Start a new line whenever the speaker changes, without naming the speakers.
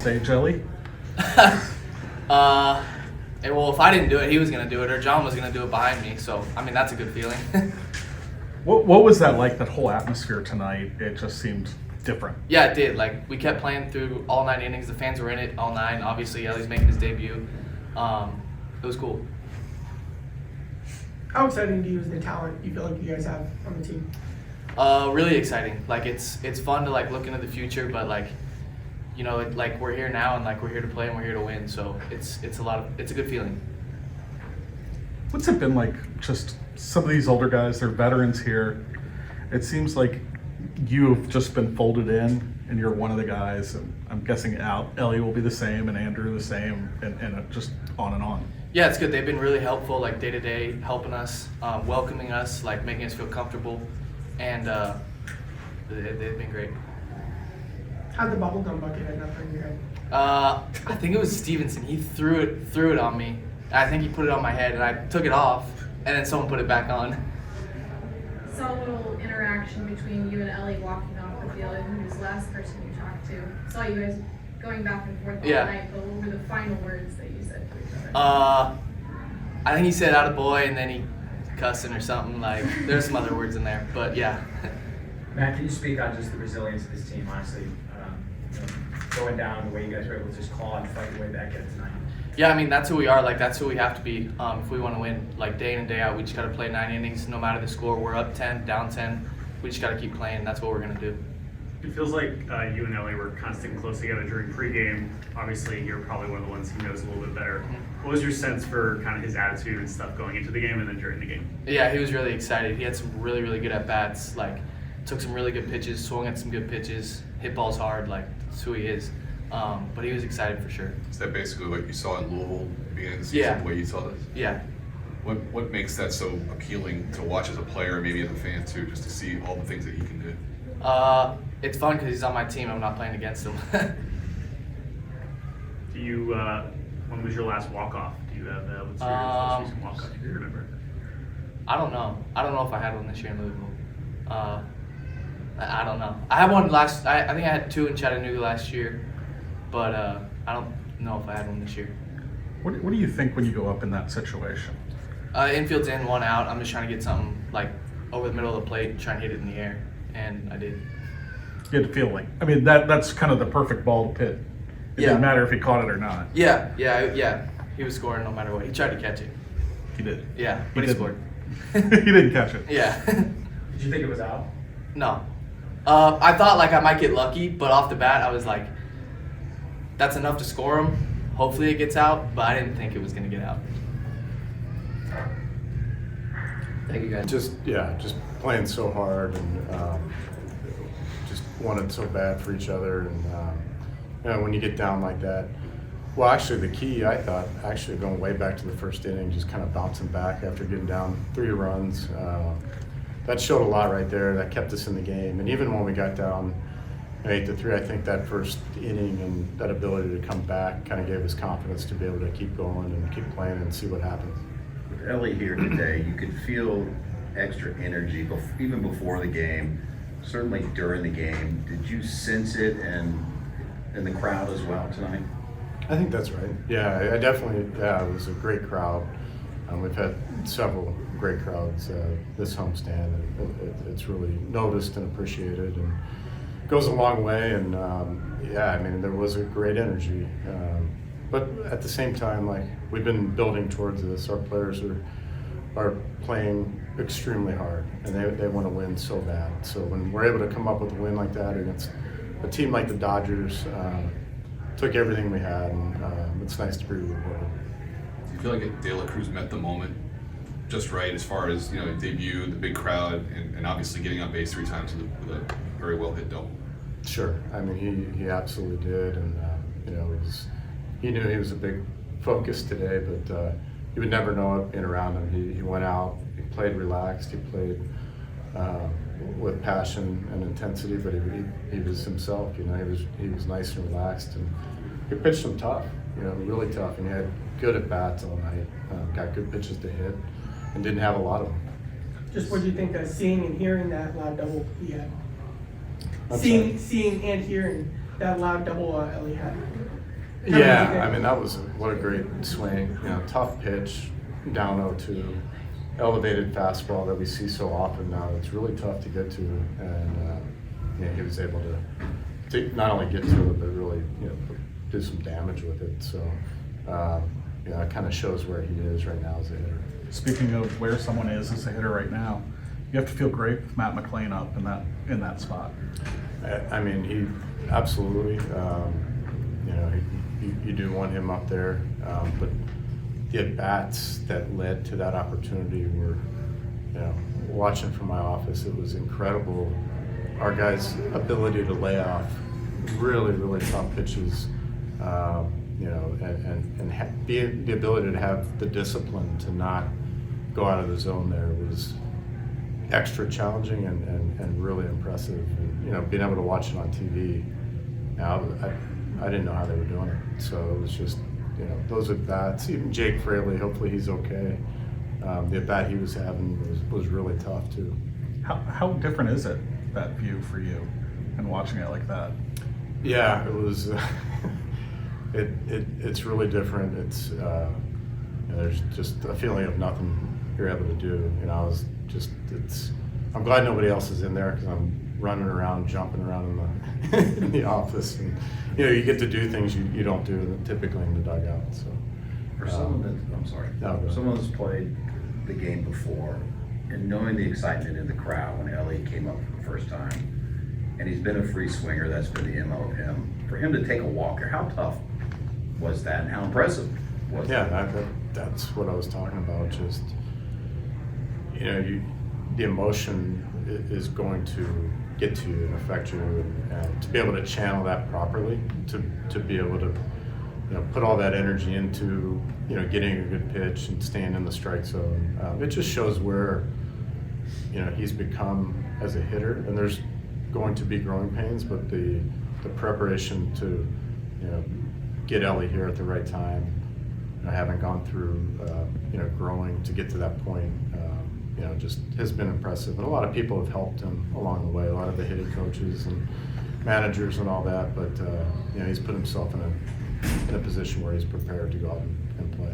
stage, Elly?
Well, if I didn't do it, he was going to do it, or John was going to do it behind me. So, I mean, that's a good feeling.
What was that like, that whole atmosphere tonight? It just seemed different.
Yeah, it did. Like, we kept playing through all 9 innings. The fans were in it all 9. Obviously, Elly's making his debut. It was cool.
How exciting do you as the talent you feel like you guys have on the team?
Really exciting. Like, it's fun to like look into the future, but like, you know, like we're here now and like we're here to play and we're here to win. So it's a good feeling.
What's it been like, just some of these older guys, they're veterans here. It seems like you've just been folded in and you're one of the guys, and I'm guessing Elly will be the same and Andrew the same, and just on and on.
Yeah, it's good. They've been really helpful, like day to day, helping us, welcoming us, like making us feel comfortable, and they've been great.
How'd the bubblegum bucket end up in your head?
I think it was Stevenson. He threw it on me. I think he put it on my head, and I took it off, and then someone put it back on.
Saw a little interaction between you and Elly walking off the field, and who was the last person you talked to? Saw you guys going back and forth all night, but what were the final words that you said to each other?
I think he said "out of boy," and then he cussing or something. Like, there's some other words in there, but yeah.
Matt, can you speak on just the resilience of this team, honestly? Going down, the way you guys were able to just claw and fight your way back in tonight.
Yeah, I mean, that's who we are. Like, that's who we have to be if we want to win. Like, day in and day out, we just got to play 9 innings. No matter the score, we're up 10, down 10. We just got to keep playing. That's what we're going to do.
It feels like you and Elly were constantly close together during pregame. Obviously, you're probably one of the ones he knows a little bit better. What was your sense for kind of his attitude and stuff going into the game and then during the game?
Yeah, he was really excited. He had some really, really good at-bats. Like, took some really good pitches, swung at some good pitches, hit balls hard. Like, that's who he is. But he was excited for sure.
Is that basically what you saw in Louisville beginning of the season, the way you saw this?
Yeah.
What makes that so appealing to watch as a player, maybe as a fan too, just to see all the things that he can do?
It's fun because he's on my team. I'm not playing against him.
Do you, when was your last walk-off? Do you have, what's your most recent walk-off, do you remember?
I don't know. I don't know if I had one this year in Louisville. I don't know. I had one I think I had 2 in Chattanooga last year, but I don't know if I had one this year.
What do you think when you go up in that situation?
Infield's in, 1 out. I'm just trying to get something like over the middle of the plate and try and hit it in the air, and I did.
You had to feel like, I mean, that's kind of the perfect ball to hit. It didn't matter if he caught it or not.
Yeah. He was scoring no matter what. He tried to catch it.
He did.
Yeah, but he scored.
He didn't catch it.
Yeah.
Did you think it was out?
No. I thought like I might get lucky, but off the bat I was like, that's enough to score him. Hopefully it gets out, but I didn't think it was going to get out.
Thank you, guys.
Just playing so hard and just wanted so bad for each other. And when you get down like that, well, actually the key, I thought, actually going way back to the first inning, just kind of bouncing back after getting down 3 runs. That showed a lot right there. That kept us in the game. And even when we got down 8-3, I think that first inning and that ability to come back kind of gave us confidence to be able to keep going and keep playing and see what happens.
With Elly here today, you could feel extra energy even before the game, certainly during the game. Did you sense it in the crowd as well tonight?
I think that's right. Yeah, I definitely, it was a great crowd. We've had several great crowds this homestand, and it's really noticed and appreciated and goes a long way. And I mean, there was a great energy. But at the same time, like, we've been building towards this. Our players are playing extremely hard, and they want to win so bad. So when we're able to come up with a win like that against a team like the Dodgers, took everything we had, and it's nice to be rewarded.
Do you feel like De La Cruz met the moment just right as far as, debut, the big crowd, and obviously getting on base 3 times with a very well hit double?
Sure. I mean, he absolutely did, and he knew he was a big focus today, but you would never know it being around him. He went out, he played relaxed, he played with passion and intensity, but he was himself. He was nice and relaxed, and he pitched them tough, really tough, and he had good at bats all night. Got good pitches to hit, and didn't have a lot of them.
Just what do you think of seeing and hearing that loud double he had?
I'm
Seeing and hearing that loud double Elly had.
Yeah, I mean, what a great swing, tough pitch, down 0-2, elevated fastball that we see so often now. It's really tough to get to, and he was able to not only get to it, but really, do some damage with it. So, it kind of shows where he is right now as a hitter.
Speaking of where someone is as a hitter right now, you have to feel great with Matt McLain up in that spot.
I mean, he absolutely, you do want him up there, but the at-bats that led to that opportunity were, watching from my office, it was incredible. Our guys' ability to lay off really, really tough pitches, and the ability to have the discipline to not go out of the zone there was extra challenging and really impressive. And, being able to watch it on TV, I didn't know how they were doing it. So it was just, those at-bats, even Jake Fraley, hopefully he's okay. The at-bat he was having was really tough too.
How different is it, that view for you, and watching it like that?
Yeah, it was, it's really different. It's, there's just a feeling of nothing you're able to do. I'm glad nobody else is in there, because I'm running around, jumping around in the office, and you get to do things you don't do typically in the dugout. So
For someone that, I'm sorry,
No, go ahead.
someone that's played the game before, and knowing the excitement in the crowd when Elly came up for the first time, and he's been a free swinger, that's been the MO of him. For him to take a walker, how tough was that, and how impressive was
yeah,
that?
that's what I was talking about. Just the emotion is going to get to you and affect you, and to be able to channel that properly, to be able to put all that energy into getting a good pitch and staying in the strike zone. It just shows where he's become as a hitter, and there's going to be growing pains, but the preparation to get Elly here at the right time, having gone through growing to get to that point, just has been impressive. And a lot of people have helped him along the way, a lot of the hitting coaches and managers and all that, but he's put himself in a position where he's prepared to go out and play.